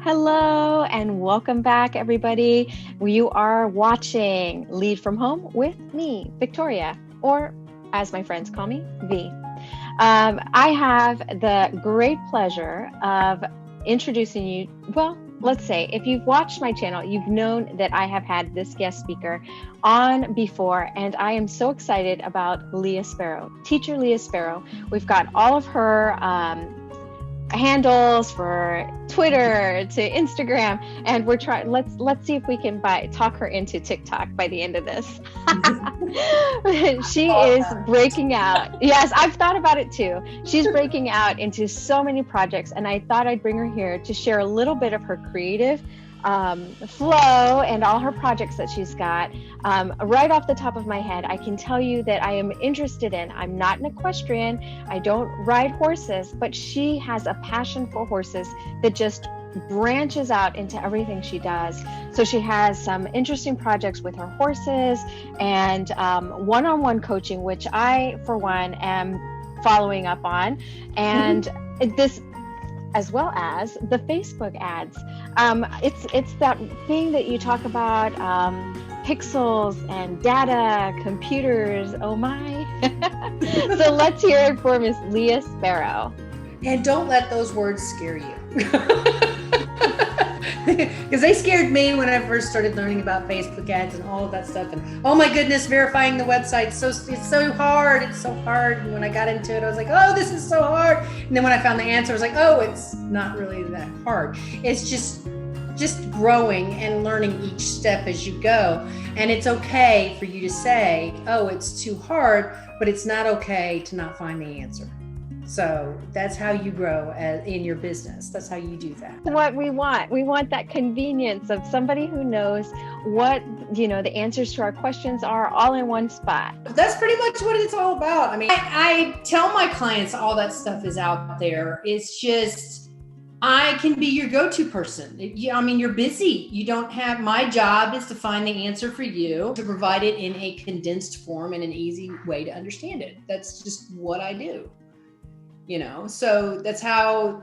Hello and welcome back, everybody. You are watching Lead from Home with me, Victoria, or as my friends call me, V. I have the great pleasure of introducing you. Well, let's say if you've watched my channel, you've known that I have had this guest speaker on before, and I am so excited about Leah Sparrow, teacher Leah Sparrow. We've got all of her handles for Twitter to Instagram, and we're trying. Let's see if we can talk her into TikTok by the end of this. She is breaking out. Yes, I've thought about it too. She's breaking out into so many projects, and I thought I'd bring her here to share a little bit of her creative flow and all her projects that she's got. Right off the top of my head, I can tell you that I am interested in, I'm not an equestrian, I don't ride horses, but she has a passion for horses that just branches out into everything she does. So she has some interesting projects with her horses and one-on-one coaching, which I, for one, am following up on. And this, as well as the Facebook ads. It's that thing that you talk about, pixels and data, computers, oh my. So let's hear it for Miss Leah Sparrow. And don't let those words scare you. Because they scared me when I first started learning about Facebook ads and all of that stuff. And oh my goodness, verifying the website, it's so hard. It's so hard. And when I got into it, I was like, oh, this is so hard. And then when I found the answer, I was like, oh, it's not really that hard. It's just growing and learning each step as you go. And it's okay for you to say, oh, it's too hard, but it's not okay to not find the answer. So that's how you grow in your business. That's how you do that. What we want that convenience of somebody who knows what, the answers to our questions are all in one spot. That's pretty much what it's all about. I mean, I tell my clients all that stuff is out there. It's just, I can be your go-to person. You're busy. You don't have, my job is to find the answer for you, to provide it in a condensed form and an easy way to understand it. That's just what I do. So that's how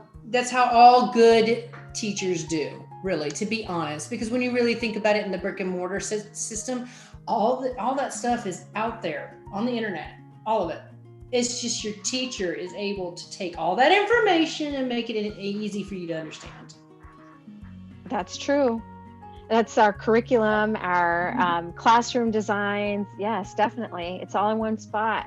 all good teachers do, really, to be honest, because when you really think about it in the brick and mortar system, all that stuff is out there on the internet, all of it. It's just your teacher is able to take all that information and make it easy for you to understand. That's true. That's our curriculum, our classroom designs. Yes, definitely. It's all in one spot.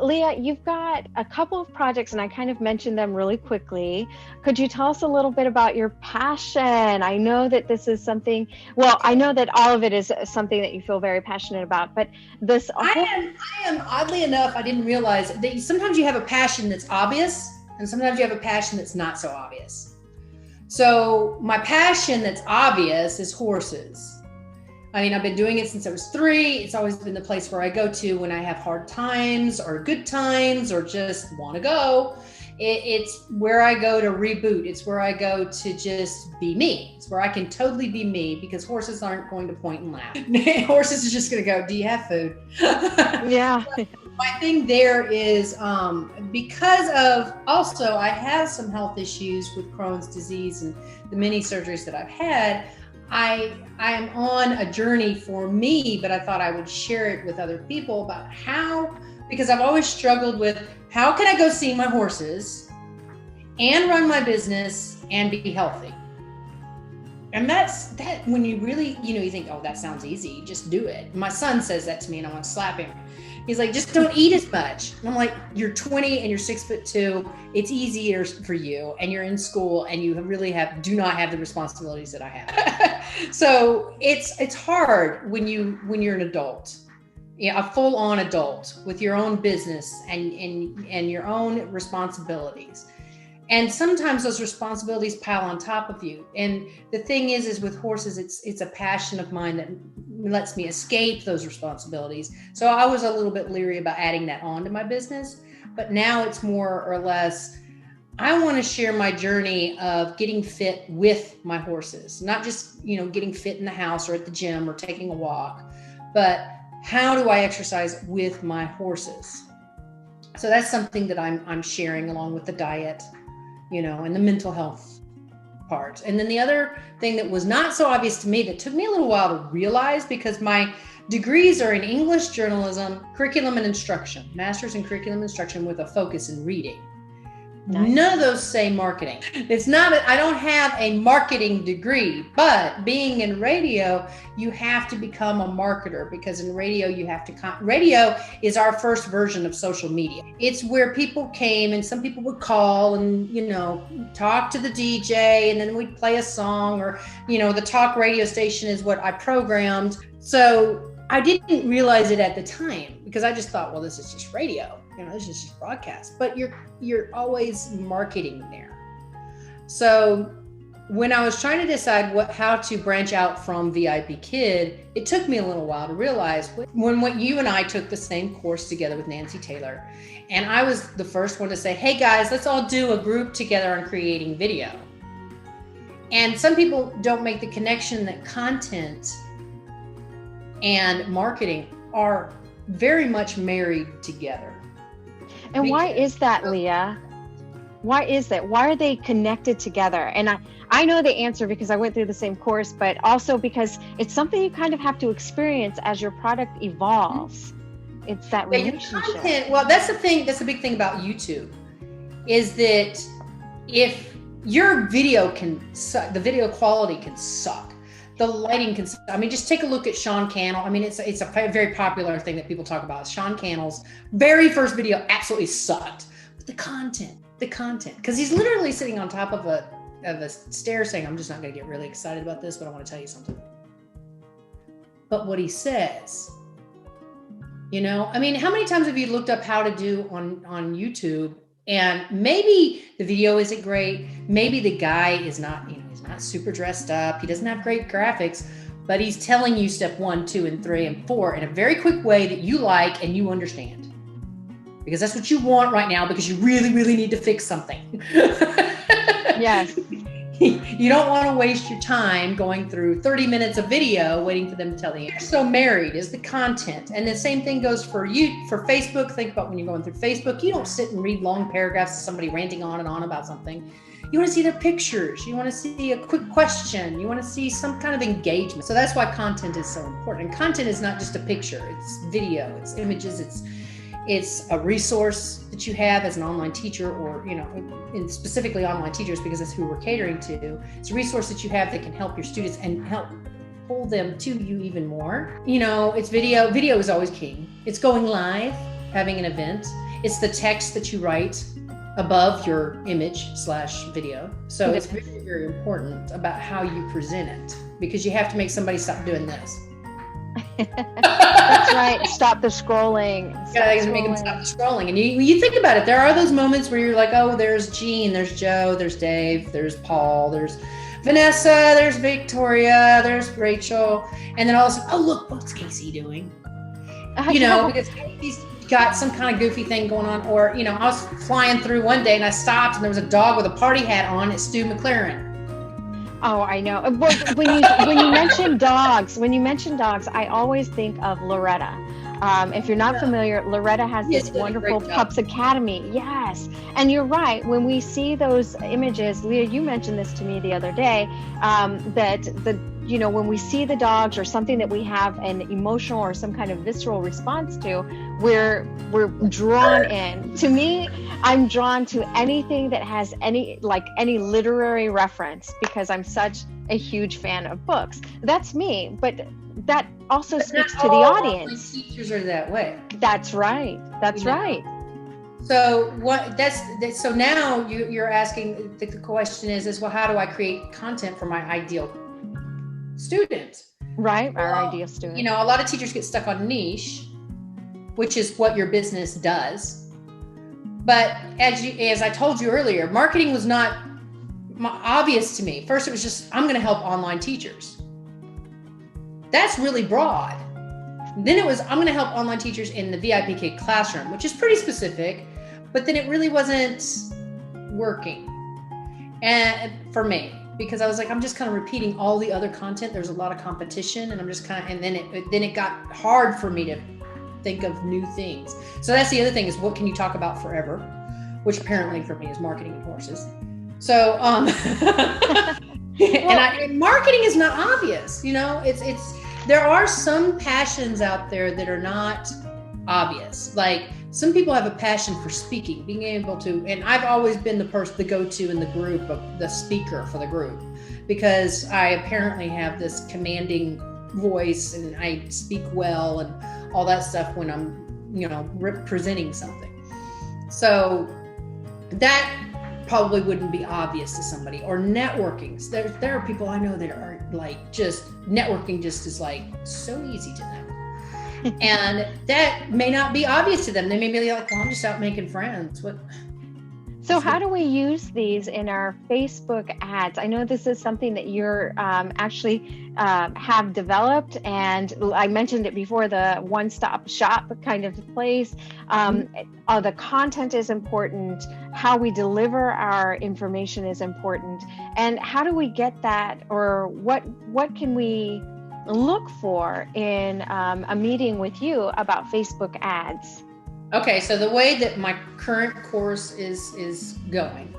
Leah, you've got a couple of projects, and I kind of mentioned them really quickly. Could you tell us a little bit about your passion? I know that this is something, I know that all of it is something that you feel very passionate about, but this... I am, oddly enough, I didn't realize that sometimes you have a passion that's obvious, and sometimes you have a passion that's not so obvious. So my passion that's obvious is horses. I've been doing it since I was 3. It's always been the place where I go to when I have hard times or good times or just want to go. It's where I go to reboot. It's where I go to just be me. It's where I can totally be me, because horses aren't going to point and laugh. Horses are just going to go, do you have food? Yeah. My thing there is because of, also I have some health issues with Crohn's disease and the many surgeries that I've had. I am on a journey for me, but I thought I would share it with other people about how, because I've always struggled with how can I go see my horses and run my business and be healthy. And that's when you really, you think, oh, that sounds easy, just do it. My son says that to me and I want to slap him. He's like, just don't eat as much. And I'm like, you're 20 and you're 6'2". It's easier for you, and you're in school, and you really do not have the responsibilities that I have. So it's hard when you're an adult, a full-on adult with your own business and your own responsibilities. And sometimes those responsibilities pile on top of you. And the thing is with horses, it's a passion of mine that lets me escape those responsibilities. So I was a little bit leery about adding that on to my business, but now it's more or less, I want to share my journey of getting fit with my horses, not just, getting fit in the house or at the gym or taking a walk, but how do I exercise with my horses? So that's something that I'm sharing along with the diet, and the mental health part. And then the other thing that was not so obvious to me, that took me a little while to realize, because my degrees are in English journalism, curriculum and instruction, master's in curriculum instruction with a focus in reading. Nice. None of those say marketing. It's not, I don't have a marketing degree, but being in radio, you have to become a marketer, because in radio, you have to, radio is our first version of social media. It's where people came, and some people would call and, you know, talk to the DJ, and then we'd play a song, or, you know, the talk radio station is what I programmed. So I didn't realize it at the time, because I just thought, well, this is just radio. You know, this is just broadcast, but you're always marketing there. So when I was trying to decide how to branch out from Vipkid, it took me a little while to realize when you and I took the same course together with Nancy Taylor, and I was the first one to say, hey guys, let's all do a group together on creating video. And some people don't make the connection that content and marketing are very much married together. And why is that, Leah? Why is that? Why are they connected together? And I know the answer because I went through the same course, but also because it's something you kind of have to experience as your product evolves. It's that relationship. Content, well, that's the thing. That's the big thing about YouTube, is that if your video can suck, the video quality can suck. The lighting can, I mean, just take a look at Sean Cannell. I mean, it's a very popular thing that people talk about. Sean Cannell's very first video absolutely sucked. But the content, because he's literally sitting on top of a stair saying, I'm just not going to get really excited about this, but I want to tell you something. But what he says, you know, I mean, how many times have you looked up how to do on YouTube, and maybe the video isn't great. Maybe the guy is not, you know, he's not super dressed up. He doesn't have great graphics, but he's telling you step 1, 2, and 3, and 4 in a very quick way that you like and you understand. Because that's what you want right now, because you really, really need to fix something. Yes. You don't want to waste your time going through 30 minutes of video waiting for them to tell you. So married is the content. And the same thing goes for you, for Facebook. Think about when you're going through Facebook, you don't sit and read long paragraphs of somebody ranting on and on about something. You want to see their pictures. You want to see a quick question. You want to see some kind of engagement. So that's why content is so important. And content is not just a picture. It's video, it's images, it's a resource that you have as an online teacher, or, you know, and specifically online teachers, because that's who we're catering to. It's a resource that you have that can help your students and help pull them to you even more. You know, it's video. Video is always king. It's going live, having an event. It's the text that you write above your image/video. So it's very, very important about how you present it, because you have to make somebody stop doing this. That's right. Stop the scrolling. Make them stop the scrolling. And you think about it, there are those moments where you're like, oh, there's Jean, there's Joe, there's Dave, there's Paul, there's Vanessa, there's Victoria, there's Rachel. And then all of a sudden, oh, look, what's Casey doing? You know, because Casey's got some kind of goofy thing going on. Or, you know, I was flying through one day and I stopped and there was a dog with a party hat on. It's Stu McLaren. Oh, I know. When you mention dogs, I always think of Loretta. If you're not familiar, Loretta has this wonderful Pups Academy. Yes. And you're right. When we see those images, Leah, you mentioned this to me the other day, when we see the dogs or something that we have an emotional or some kind of visceral response to, we're drawn in. To me, I'm drawn to anything that has any literary reference, because I'm such a huge fan of books. That's me, but that also speaks to the audience. Teachers are that way. That's right. That's right. So so now you're asking, the question is, well, how do I create content for my ideal student? Right. Our ideal student. You know, a lot of teachers get stuck on niche, which is what your business does. But as I told you earlier, marketing was not obvious to me. First, it was just, I'm going to help online teachers. That's really broad. Then it was, I'm going to help online teachers in the Vipkid classroom, which is pretty specific, but then it really wasn't working. And for me, because I was like, I'm just kind of repeating all the other content. There's a lot of competition, and I'm just kind of, and then it got hard for me to think of new things. So that's the other thing, is what can you talk about forever, which apparently for me is marketing and horses. So, and marketing is not obvious, it's there are some passions out there that are not obvious. Like some people have a passion for speaking, being able to, and I've always been the person, the go-to in the group, of the speaker for the group, because I apparently have this commanding voice and I speak well and all that stuff when I'm, presenting something. So that probably wouldn't be obvious to somebody. Or networking. There are people I know that are like, just networking just is like so easy to them. And that may not be obvious to them. They may be like, well, I'm just out making friends. What? So how do we use these in our Facebook ads? I know this is something that you're actually have developed, and I mentioned it before, the one-stop shop kind of place. The content is important. How we deliver our information is important. And how do we get that, or what can we look for in a meeting with you about Facebook ads? Okay, so the way that my current course is going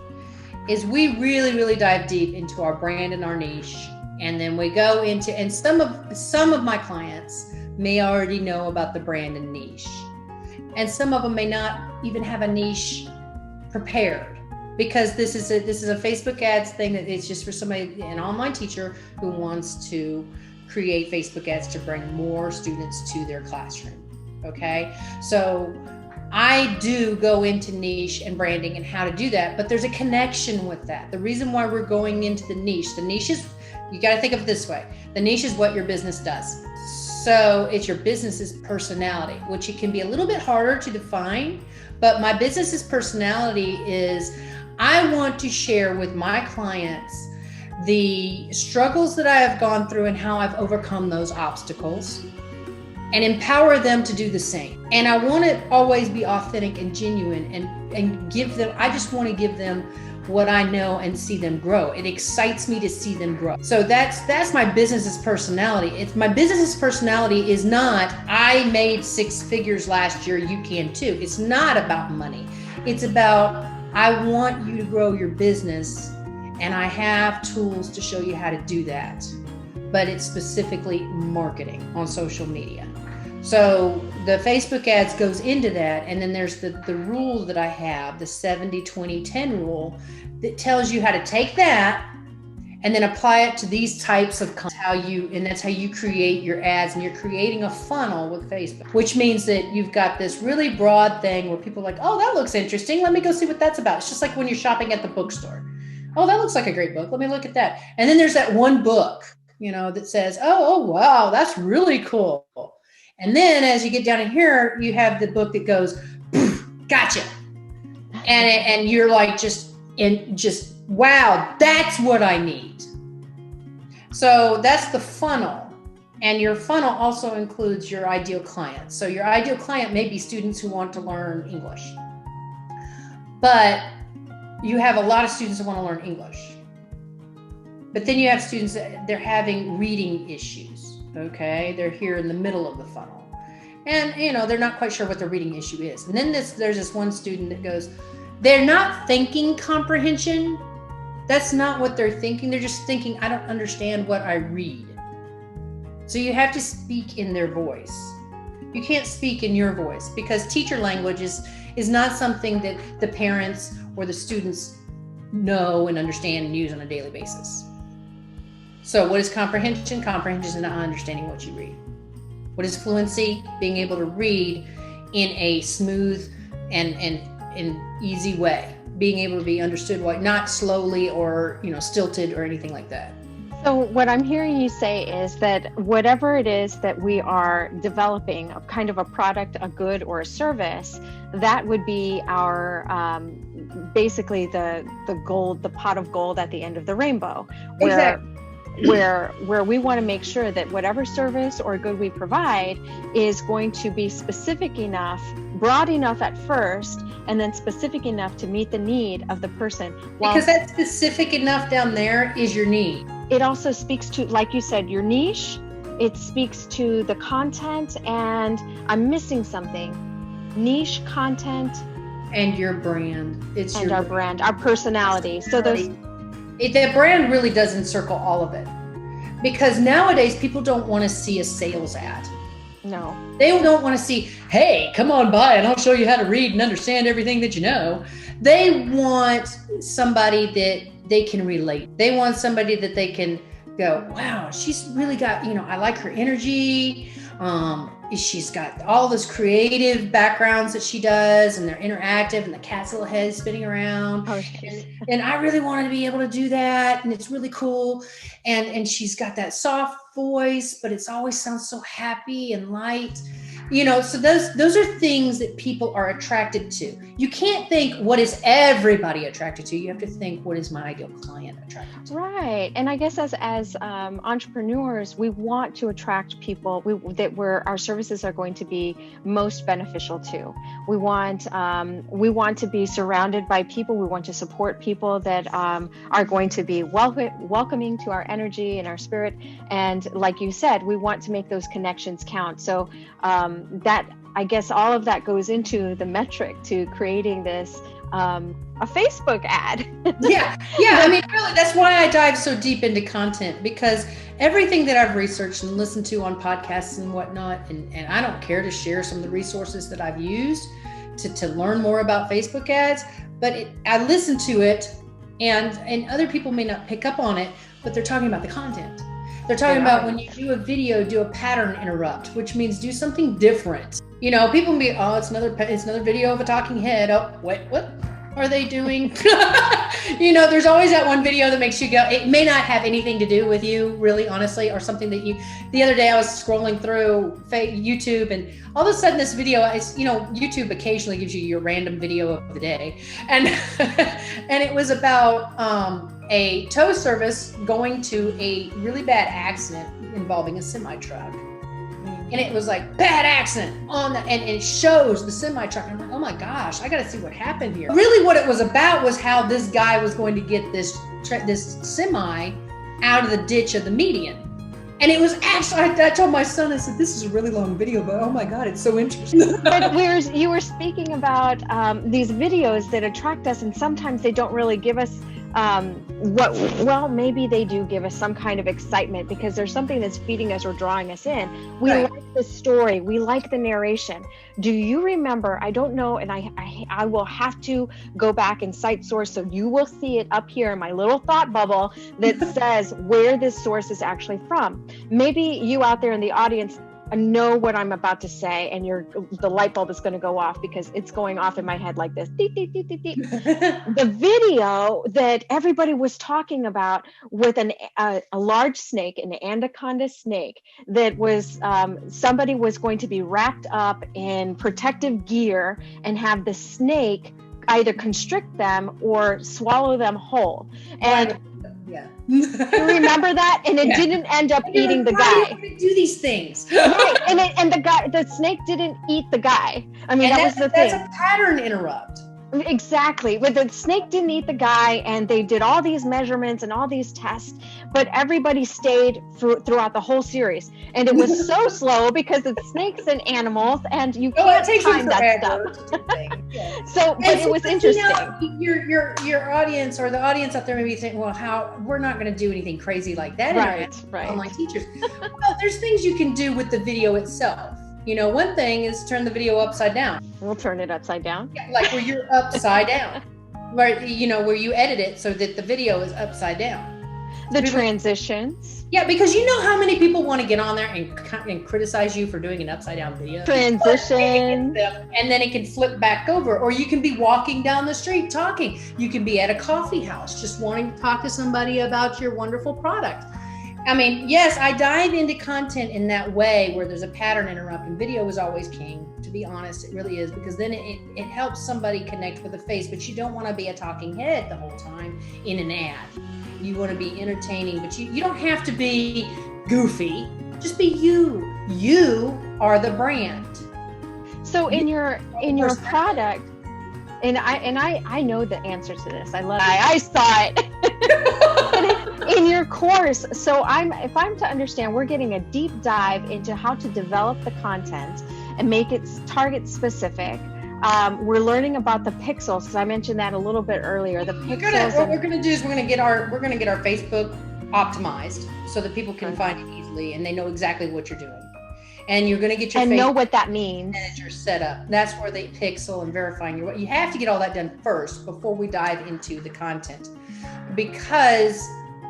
is we really, really dive deep into our brand and our niche. And then we go into, and some of my clients may already know about the brand and niche. And some of them may not even have a niche prepared, because this is a Facebook ads thing that it's just for somebody, an online teacher who wants to create Facebook ads to bring more students to their classroom. Okay, so I do go into niche and branding and how to do that, but there's a connection with that. The reason why we're going into the niche is, you got to think of it this way. The niche is what your business does. So it's your business's personality, which it can be a little bit harder to define, but my business's personality is, I want to share with my clients the struggles that I have gone through and how I've overcome those obstacles, and empower them to do the same. And I want to always be authentic and genuine and give them, I just want to give them what I know and see them grow. It excites me to see them grow. So that's my business's personality. It's my business's personality is not, I made 6 figures last year, you can too. It's not about money. It's about, I want you to grow your business, and I have tools to show you how to do that. But it's specifically marketing on social media. So the Facebook ads goes into that. And then there's the rule that I have, the 70-20-10 rule, that tells you how to take that and then apply it to these types of content, and that's how you create your ads. And you're creating a funnel with Facebook, which means that you've got this really broad thing where people are like, oh, that looks interesting. Let me go see what that's about. It's just like when you're shopping at the bookstore. Oh, that looks like a great book. Let me look at that. And then there's that one book, that says, oh, wow, that's really cool. And then as you get down in here, you have the book that goes, gotcha. And you're like, just, wow, that's what I need. So that's the funnel. And your funnel also includes your ideal client. So your ideal client may be students who want to learn English. But you have a lot of students who want to learn English. But then you have students that they're having reading issues, okay? They're here in the middle of the funnel. And, they're not quite sure what their reading issue is. And then there's this one student that goes, they're not thinking comprehension. That's not what they're thinking. They're just thinking, I don't understand what I read. So you have to speak in their voice. You can't speak in your voice, because teacher language is not something that the parents or the students know and understand and use on a daily basis. So what is comprehension? Comprehension is not understanding what you read. What is fluency? Being able to read in a smooth and easy way. Being able to be understood, not slowly or stilted or anything like that. So what I'm hearing you say is that whatever it is that we are developing, a kind of a product, a good, or a service, that would be our basically the gold, the pot of gold at the end of the rainbow. Exactly. Where we want to make sure that whatever service or good we provide is going to be specific enough, broad enough at first, and then specific enough to meet the need of the person. Because that specific enough down there is your need. It also speaks to, like you said, your niche. It speaks to the content, and I'm missing something. Niche, content, And your brand. It's and your our brand, our personality. So those. That brand really does encircle all of it. Because nowadays people don't want to see a sales ad. No. They don't want to see, hey, come on by and I'll show you how to read and understand everything that you know. They want somebody that they can relate. They want somebody that they can go, wow, she's really got, I like her energy. She's got all this creative backgrounds that she does, and they're interactive, and the cat's little head is spinning around. Oh, and I really wanted to be able to do that, and it's really cool. And she's got that soft voice, but it always sounds so happy and light. So those are things that people are attracted to. You can't think, what is everybody attracted to? You have to think, what is my ideal client attracted to? Right. And I guess as entrepreneurs, we want to attract people that our services are going to be most beneficial to. We want to be surrounded by people. We want to support people that are going to be welcoming to our energy and our spirit. And like you said, we want to make those connections count. So that, I guess, all of that goes into the metric to creating this a Facebook ad. Yeah. I mean, really, that's why I dive so deep into content, because everything that I've researched and listened to on podcasts and whatnot, and I don't care to share some of the resources that I've used to learn more about Facebook ads, but I listen to it, and other people may not pick up on it, but they're talking about the content. They're talking about when you do a video, do a pattern interrupt, which means do something different. People can be, it's another video of a talking head. Oh, what are they doing? There's always that one video that makes you go, it may not have anything to do with you, really, honestly, or something that the other day I was scrolling through YouTube, and all of a sudden this video is, YouTube occasionally gives you your random video of the day. And, and it was about, a tow service going to a really bad accident involving a semi-truck. And it was like, bad accident and it shows the semi-truck. I'm like, oh my gosh, I got to see what happened here. Really what it was about was how this guy was going to get this semi out of the ditch of the median. And it was actually, I told my son, I said, this is a really long video, but oh my God, it's so interesting. But you were speaking about these videos that attract us, and sometimes they don't really give us maybe they do give us some kind of excitement because there's something that's feeding us or drawing us in. We like the story. We like the narration. Do you remember, I don't know, and I will have to go back and cite source, so you will see it up here in my little thought bubble that says where this source is actually from. Maybe you out there in the audience know what I'm about to say, and the light bulb is going to go off because it's going off in my head like this. Deep, deep, deep, deep, deep. The video that everybody was talking about with a large snake, an anaconda snake, that was somebody was going to be wrapped up in protective gear and have the snake either constrict them or swallow them whole. And yeah. You remember that? And it didn't end up eating the guy. Do these things. Right. And the snake didn't eat the guy. I mean, that was the thing. That's a pattern interrupt. Exactly. But the snake didn't eat the guy, and they did all these measurements and all these tests, but everybody stayed throughout the whole series. And it was so slow because it's snakes and animals, and you can't time that stuff. But it was interesting. Your audience, or the audience out there, may be saying, well, we're not going to do anything crazy like that. Right. Online teachers. Well, there's things you can do with the video itself. One thing is turn the video upside down. We'll turn it upside down. Yeah, like where you're upside down. Where where you edit it so that the video is upside down. The transitions. Yeah, because you know how many people want to get on there and criticize you for doing an upside down video. Transition. And then it can flip back over. Or you can be walking down the street talking. You can be at a coffee house just wanting to talk to somebody about your wonderful product. I mean, yes, I dive into content in that way where there's a pattern interrupt, and video is always king, to be honest. It really is, because then it helps somebody connect with a face, but you don't want to be a talking head the whole time in an ad. You want to be entertaining, but you don't have to be goofy. Just be you. You are the brand. So in your product, and I know the answer to this. I saw it. In your course, so if I'm to understand, we're getting a deep dive into how to develop the content and make it target specific, We're learning about the pixels, because I mentioned that a little bit earlier. The pixels. What we're gonna do is we're gonna get our Facebook optimized so that people can find it easily and they know exactly what you're doing. And you're gonna get your and know what that means. Manager set up. That's where they pixel and verifying your. You have to get all that done first before we dive into the content,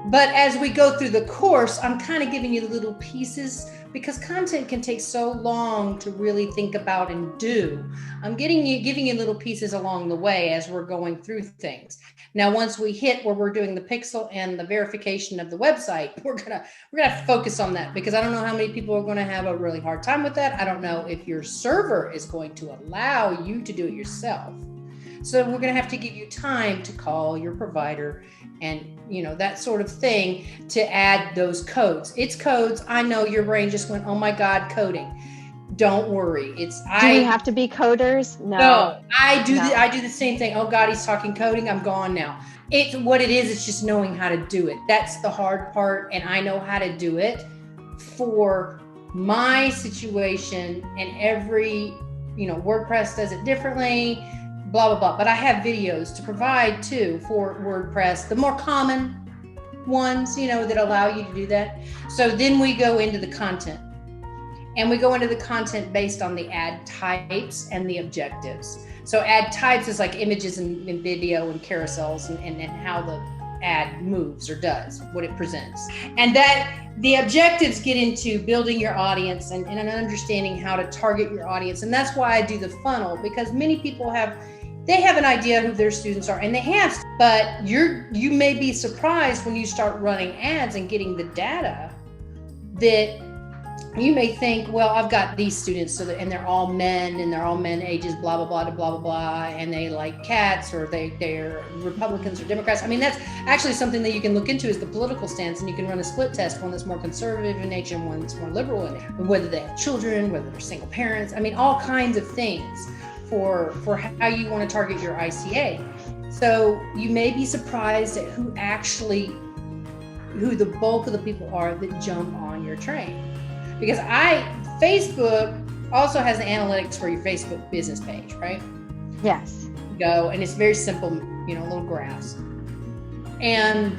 but as we go through the course, I'm kind of giving you the little pieces, because content can take so long to really think about and do. I'm giving you little pieces along the way as we're going through things. Now, once we hit where we're doing the pixel and the verification of the website, we're gonna focus on that, because I don't know how many people are going to have a really hard time with that. I don't know if your server is going to allow you to do it yourself. So we're going to have to give you time to call your provider and, that sort of thing, to add those codes. It's codes. I know your brain just went, oh my God, coding. Don't worry. Do we have to be coders? No, I do the same thing. Oh God, he's talking coding. I'm gone now. What it is, it's just knowing how to do it. That's the hard part. And I know how to do it for my situation, and every, WordPress does it differently. Blah, blah, blah. But I have videos to provide too for WordPress, the more common ones, that allow you to do that. So then we go into the content, and we go into the content based on the ad types and the objectives. So ad types is like images and video and carousels and how the ad moves or does, what it presents. And that the objectives get into building your audience and understanding how to target your audience. And that's why I do the funnel, because many people have an idea who their students are, and they have, but you may be surprised when you start running ads and getting the data that you may think, well, I've got these students, and they're all men, and they're all men ages, blah, blah, blah, blah, blah, blah, and they like cats, or they're Republicans or Democrats. I mean, that's actually something that you can look into, is the political stance, and you can run a split test, one that's more conservative in nature and one that's more liberal in it, whether they have children, whether they're single parents. I mean, all kinds of things for how you want to target your ICA. So you may be surprised at who the bulk of the people are that jump on your train. Because Facebook also has the analytics for your Facebook business page, right? Yes. Go, and it's very simple, little graphs. And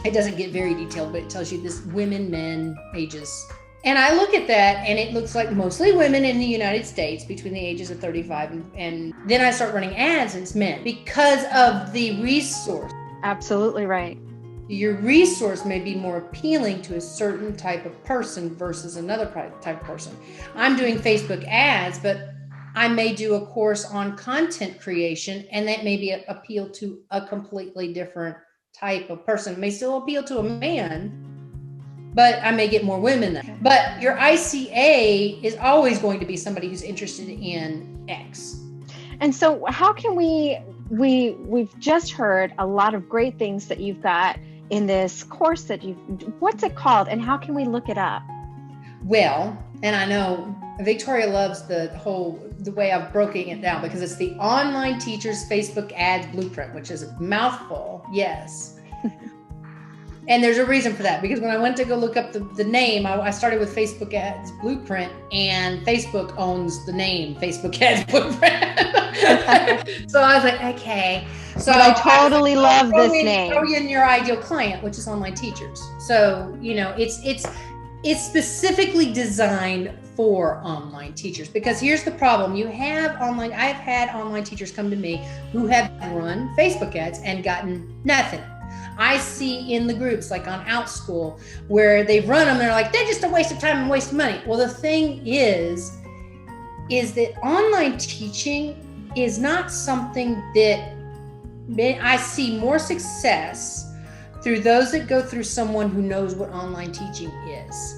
it doesn't get very detailed, but it tells you this women, men, ages. And I look at that, and it looks like mostly women in the United States between the ages of 35 and then I start running ads, and it's men, because of the resource. Absolutely right. Your resource may be more appealing to a certain type of person versus another type of person. I'm doing Facebook ads, but I may do a course on content creation, and that may be appeal to a completely different type of person. It may still appeal to a man, but I may get more women then. But your ICA is always going to be somebody who's interested in X. And so how can we've just heard a lot of great things that you've got in this course what's it called, and how can we look it up? Well, and I know Victoria loves the way I've broken it down, because it's the Online Teachers Facebook Ads Blueprint, which is a mouthful. Yes. And there's a reason for that, because when I went to go look up the name, I started with Facebook Ads Blueprint, and Facebook owns the name Facebook Ads Blueprint. So I was like, okay. So I totally love this name. Throw in your ideal client, which is online teachers. So, it's specifically designed for online teachers, because here's the problem. I've had online teachers come to me who have run Facebook ads and gotten nothing. I see in the groups, like on OutSchool, where they've run them, they're like, they're just a waste of time and waste of money. Well, the thing is that online teaching is not something that I see more success through those that go through someone who knows what online teaching is.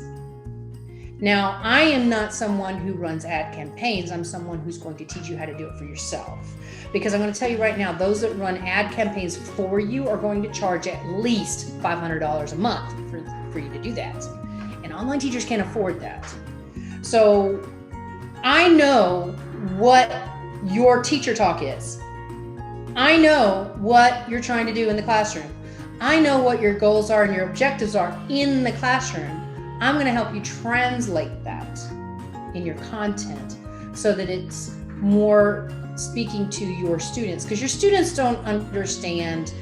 Now, I am not someone who runs ad campaigns. I'm someone who's going to teach you how to do it for yourself. Because I'm going to tell you right now, those that run ad campaigns for you are going to charge at least $500 a month for you to do that. And online teachers can't afford that. So I know what your teacher talk is. I know what you're trying to do in the classroom. I know what your goals are and your objectives are in the classroom. I'm going to help you translate that in your content so that it's more speaking to your students, because your students don't understand,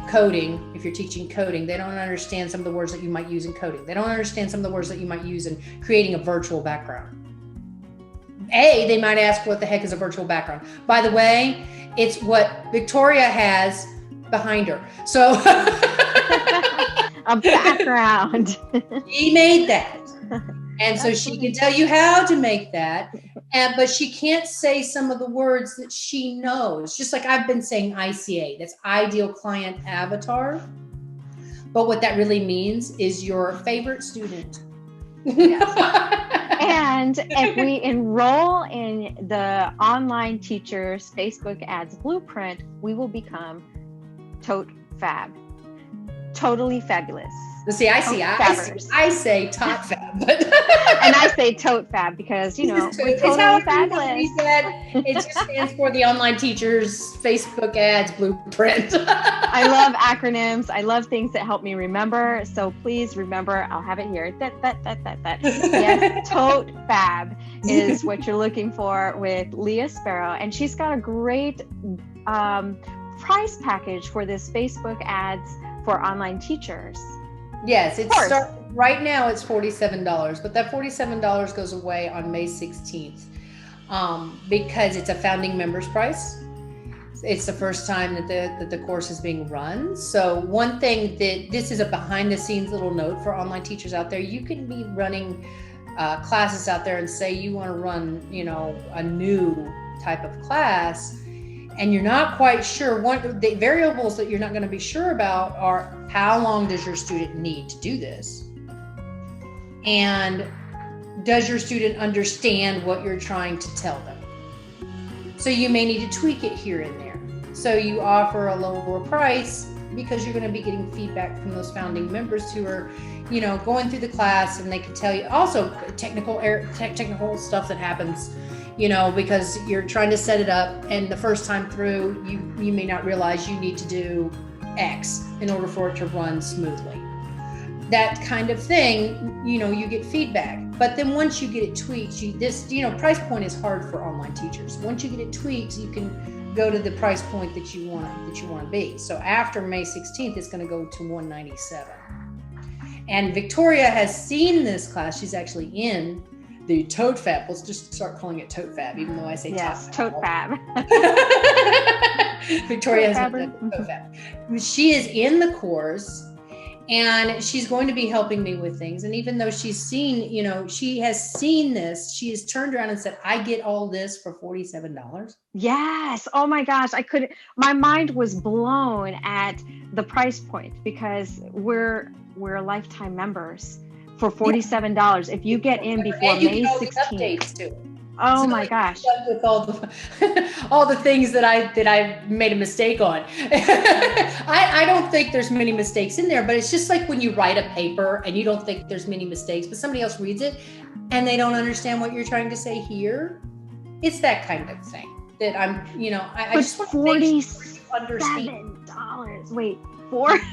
coding. If you're teaching coding, they don't understand some of the words that you might use in coding. They don't understand some of the words that you might use in creating a virtual background. They might ask, what the heck is a virtual background? By the way, it's what Victoria has behind her. So a background. She made that. And so she can tell you how to make that. But she can't say some of the words that she knows. Just like I've been saying ICA, that's Ideal Client Avatar. But what that really means is your favorite student. And if we enroll in the Online Teachers Facebook Ads Blueprint, we will become tote fab. Totally fabulous. See, I say top fab, but and I say tote fab because we're totally fabulous. It just stands for the Online Teachers Facebook Ads Blueprint. I love acronyms. I love things that help me remember. So please remember, I'll have it here. That. Yes, tote fab is what you're looking for with Leah Sparrow, and she's got a great price package for this Facebook ads for online teachers. Yes, right now it's $47, but that $47 goes away on May 16th because it's a founding members price. It's the first time that the course is being run. So one thing that this is a behind the scenes little note for online teachers out there, you can be running classes out there and say you want to run, a new type of class, and you're not quite sure. One of the variables that you're not going to be sure about are how long does your student need to do this? And does your student understand what you're trying to tell them? So you may need to tweak it here and there. So you offer a lower price because you're going to be getting feedback from those founding members who are, going through the class, and they can tell you also technical stuff that happens, because you're trying to set it up, and the first time through, you may not realize you need to do X in order for it to run smoothly. That kind of thing, you get feedback. But then once you get it tweaked, price point is hard for online teachers. Once you get it tweaked, you can go to the price point that you want to be. So after May 16th, it's going to go to $197. And Victoria has seen this class. She's actually in the Tote Fab. Let's just start calling it Tote Fab, even though I say Tote Fab. Victoria has done Tote Fab. She is in the course, and she's going to be helping me with things. And even though she's seen, she has seen this, she has turned around and said, I get all this for $47. Yes. Oh my gosh. My mind was blown at the price point because we're lifetime members for $47. If you get in before May 16th. Oh so my gosh! With all the things that I made a mistake on, I don't think there's many mistakes in there. But it's just like when you write a paper and you don't think there's many mistakes, but somebody else reads it and they don't understand what you're trying to say here. It's that kind of thing that I just want to make sure you understand. $47. Wait. 4 and 7.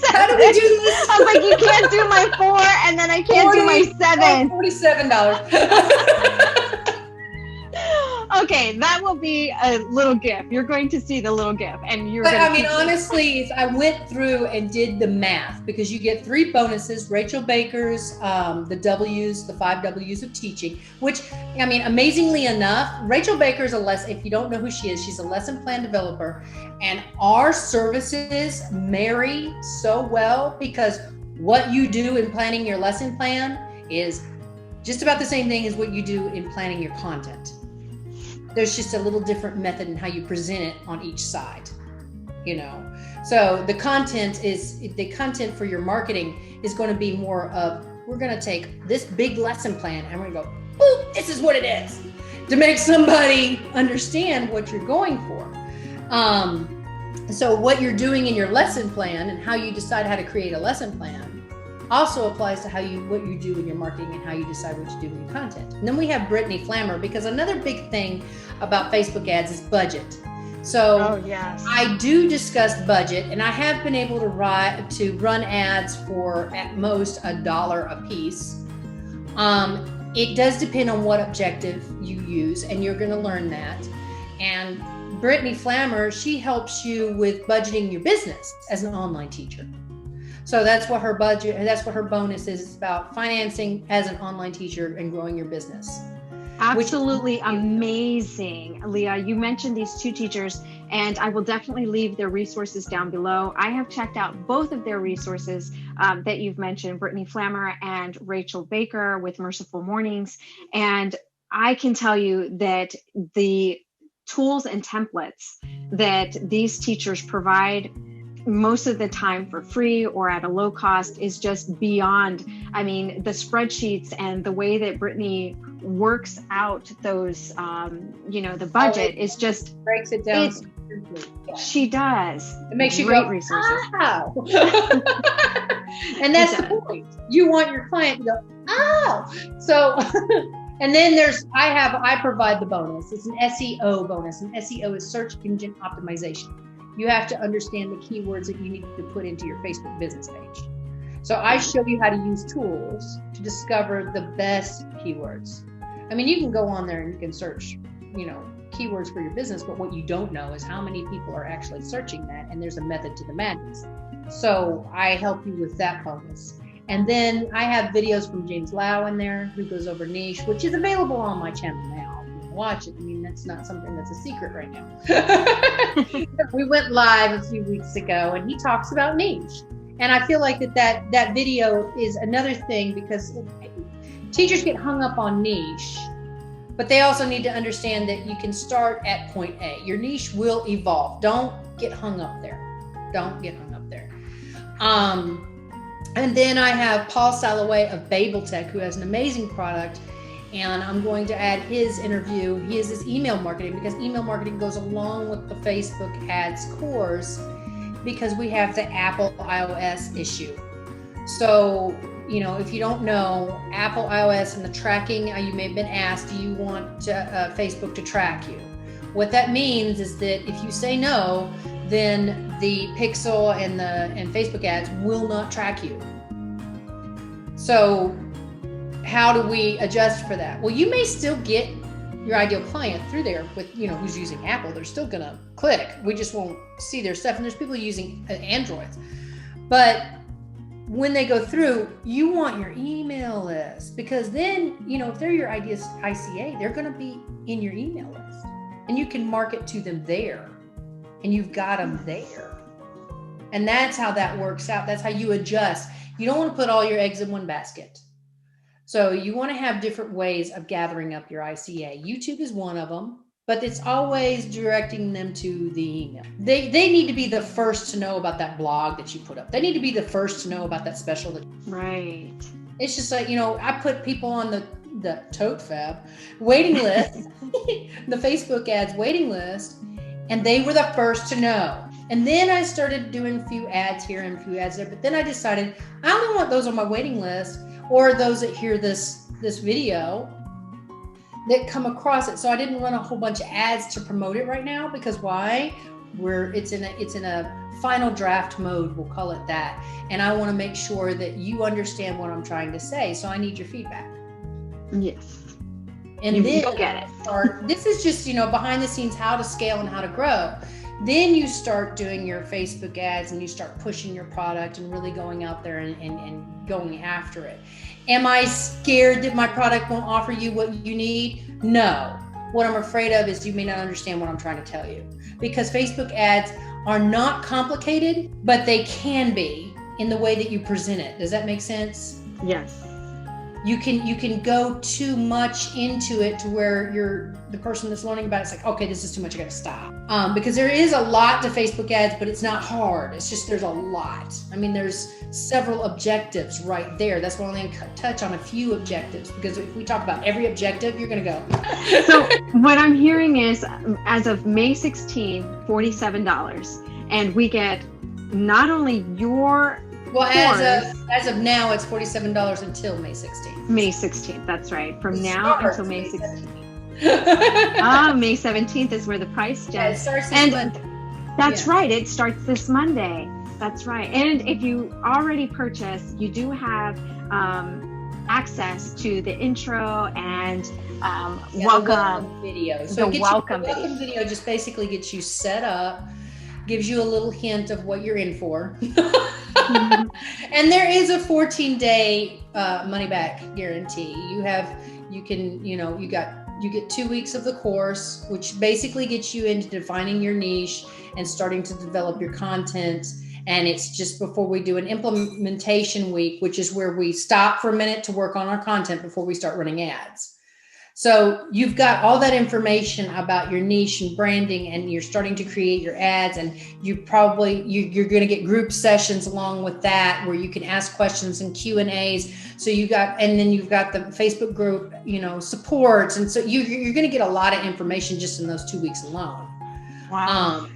How do we do this? I was like, you can't do my 4 and then I can't do my 7. $47. Okay, that will be a little GIF. You're going to see the little GIF, and you're. But honestly, I went through and did the math because you get 3 bonuses: Rachel Baker's, the W's, the 5 W's of teaching. Which, amazingly enough, Rachel Baker's if you don't know who she is, she's a lesson plan developer, and our services marry so well because what you do in planning your lesson plan is just about the same thing as what you do in planning your content. There's just a little different method in how you present it on each side, So the content for your marketing is going to be more of, we're going to take this big lesson plan and we're going to go, boop, this is what it is, to make somebody understand what you're going for. So what you're doing in your lesson plan and how you decide how to create a lesson plan also applies to what you do in your marketing and how you decide what you do in your content. And then we have Brittany Flammer, because another big thing about Facebook ads is budget. So yes. I do discuss budget, and I have been able to run ads for at most $1 a piece. it does depend on what objective you use, and you're going to learn that. And Brittany Flammer, she helps you with budgeting your business as an online teacher. So that's what her bonus is. It's about financing as an online teacher and growing your business. Absolutely amazing. Leah, you mentioned these two teachers, and I will definitely leave their resources down below. I have checked out both of their resources that you've mentioned, Brittany Flammer and Rachel Baker with Merciful Mornings. And I can tell you that the tools and templates that these teachers provide most of the time for free or at a low cost is just beyond. I mean, the spreadsheets and the way that Brittany works out those, the budget is just breaks it down. She does. It makes you great go, resources. Oh. And that's the point. You want your client to go, oh. So, and then I provide the bonus. It's an SEO bonus. And SEO is search engine optimization. You have to understand the keywords that you need to put into your Facebook business page. So I show you how to use tools to discover the best keywords. I mean, you can go on there and you can search, keywords for your business, but what you don't know is how many people are actually searching that, and there's a method to the madness. So I help you with that bonus. And then I have videos from James Lau in there who goes over niche, which is available on my channel now. Watch it. I mean, that's not something that's a secret right now. We went live a few weeks ago and he talks about niche. And I feel like that video is another thing, because teachers get hung up on niche, but they also need to understand that you can start at point A. Your niche will evolve. Don't get hung up there. And then I have Paul Salloway of Babel Tech, who has an amazing product. And I'm going to add his interview. He is his email marketing, because email marketing goes along with the Facebook ads course, because we have the Apple iOS issue. So, if you don't know, Apple iOS and the tracking, you may have been asked, do you want Facebook to track you? What that means is that if you say no, then the Pixel and Facebook ads will not track you. So how do we adjust for that? Well, you may still get your ideal client through there with, who's using Apple. They're still going to click. We just won't see their stuff. And there's people using Androids. But when they go through, you want your email list, because then, if they're your ideal ICA, they're going to be in your email list, and you can market to them there, and you've got them there. And that's how that works out. That's how you adjust. You don't want to put all your eggs in one basket. So you want to have different ways of gathering up your ICA. YouTube is one of them, but it's always directing them to the email. They need to be the first to know about that blog that you put up. They need to be the first to know about that special. Right. It's just like, I put people on the tote fab waiting list, the Facebook ads waiting list, and they were the first to know. And then I started doing a few ads here and a few ads there, but then I decided I only want those on my waiting list, or those that hear this video that come across it. So I didn't run a whole bunch of ads to promote it right now, because why? It's in a final draft mode, we'll call it that. And I want to make sure that you understand what I'm trying to say. So I need your feedback. Yes. And then you'll get it. This is just, behind the scenes, how to scale and how to grow. Then you start doing your Facebook ads and you start pushing your product and really going out there and going after it. Am I scared that my product won't offer you what you need? No. What I'm afraid of is you may not understand what I'm trying to tell you, because Facebook ads are not complicated, but they can be in the way that you present it. Does that make sense? Yes. You can go too much into it to where the person that's learning about it's like, okay, this is too much, I gotta stop. Because there is a lot to Facebook ads, but it's not hard. It's just, there's a lot. I mean, there's several objectives right there. That's why I'm going to touch on a few objectives, because if we talk about every objective, you're going to go. So what I'm hearing is, as of May 16, $47, and we get not only your as of now, it's $47 until May 16th. May 16th, that's right. From now until May 16th. May 17th is where the price jumps. Yeah, it starts this Monday. That's right. It starts this Monday. That's right. And if you already purchased, you do have access to the intro and welcome video. So the welcome video just basically gets you set up, gives you a little hint of what you're in for. And there is a 14-day money back guarantee. You get 2 weeks of the course, which basically gets you into defining your niche and starting to develop your content. And it's just before we do an implementation week, which is where we stop for a minute to work on our content before we start running ads. So you've got all that information about your niche and branding, and you're starting to create your ads, and you're going to get group sessions along with that where you can ask questions and Q&As. So you've got the Facebook group, supports. And so you're going to get a lot of information just in those 2 weeks alone. Wow.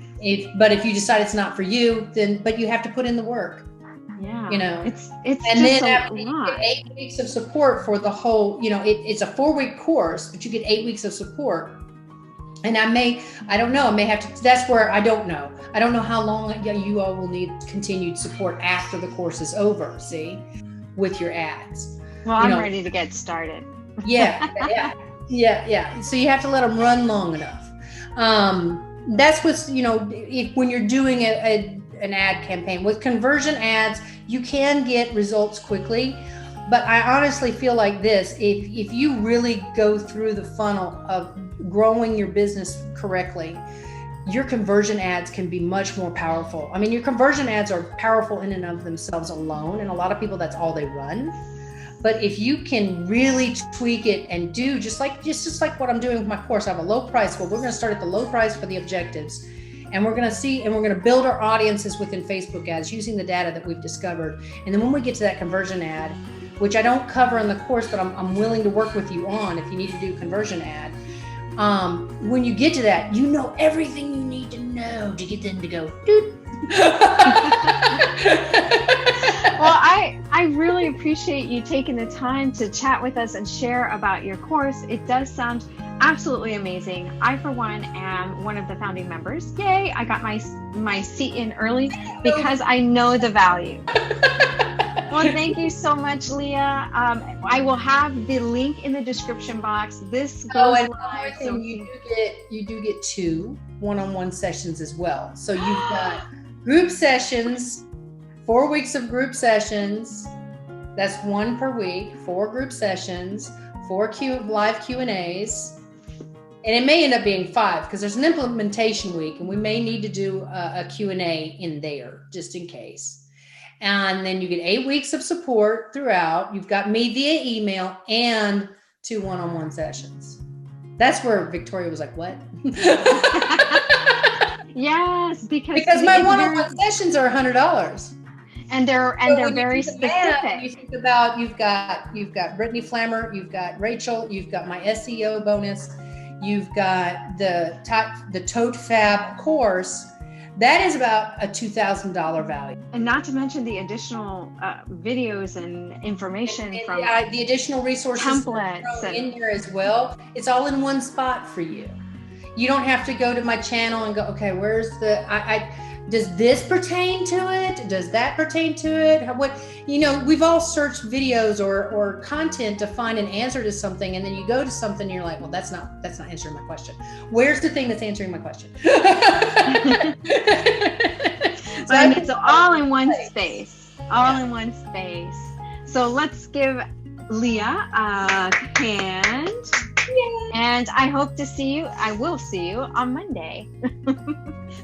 But if you decide it's not for you, but you have to put in the work. Yeah. It's and just then after a you lot. get 8 weeks of support for the whole, it's a 4-week course, but you get 8 weeks of support. And I may have to, that's where I don't know how long you all will need continued support after the course is over, with your ads. Well, I'm ready to get started. Yeah. So you have to let them run long enough. That's what's, when you're doing an ad campaign with conversion ads, you can get results quickly. But I honestly feel like this, if you really go through the funnel of growing your business correctly, your conversion ads can be much more powerful. I mean, your conversion ads are powerful in and of themselves alone. And a lot of people, that's all they run. But if you can really tweak it and do just like what I'm doing with my course, I have a low price. Well, we're going to start at the low price for the objectives. And we're going to build our audiences within Facebook ads using the data that we've discovered. And then when we get to that conversion ad, which I don't cover in the course, but I'm willing to work with you on if you need to do conversion ad. When you get to that, you know everything you need to know to get them to go, doot. Well, I really appreciate you taking the time to chat with us and share about your course. It does sound absolutely amazing. I, for one, am one of the founding members. Yay! I got my seat in early because I know the value. Well, thank you so much, Leah. I will have the link in the description box. This goes live. So you do get 2 one-on-one sessions as well. So you've got group sessions, 4 weeks of group sessions. That's 1 per week, 4 group sessions, 4 live Q&As. And it may end up being 5 because there's an implementation week and we may need to do a Q&A in there just in case. And then you get 8 weeks of support throughout. You've got me via email and 2 one-on-one sessions. That's where Victoria was like, what? Yes, because my one-on-one sessions are $100. And they're very specific. You think about you've got Brittany Flammer, you've got Rachel, you've got my Seo bonus, you've got the Tote Fab course. That is about a $2,000 value. And not to mention the additional videos and information and from the additional resources templates in there as well. It's all in one spot for you. You don't have to go to my channel and go, okay, where's does this pertain to it? Does that pertain to it? We've all searched videos or content to find an answer to something, and then you go to something and you're like, well, that's not answering my question. Where's the thing that's answering my question? And it's all in one space. In one space. So let's give Leah a hand. Yay. And I hope to see you. I will see you on Monday.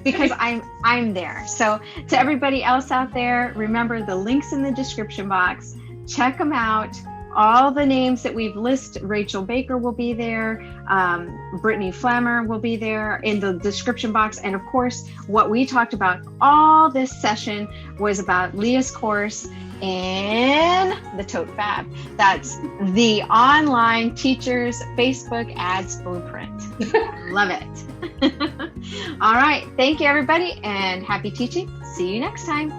Because I'm there. So to everybody else out there, remember the links in the description box. Check them out. All the names that we've listed, Rachel Baker will be there. Brittany Flammer will be there in the description box. And of course, what we talked about all this session was about Leah's course in the Tote Fab. That's the online teachers Facebook ads blueprint. Love it. All right. Thank you, everybody, and happy teaching. See you next time.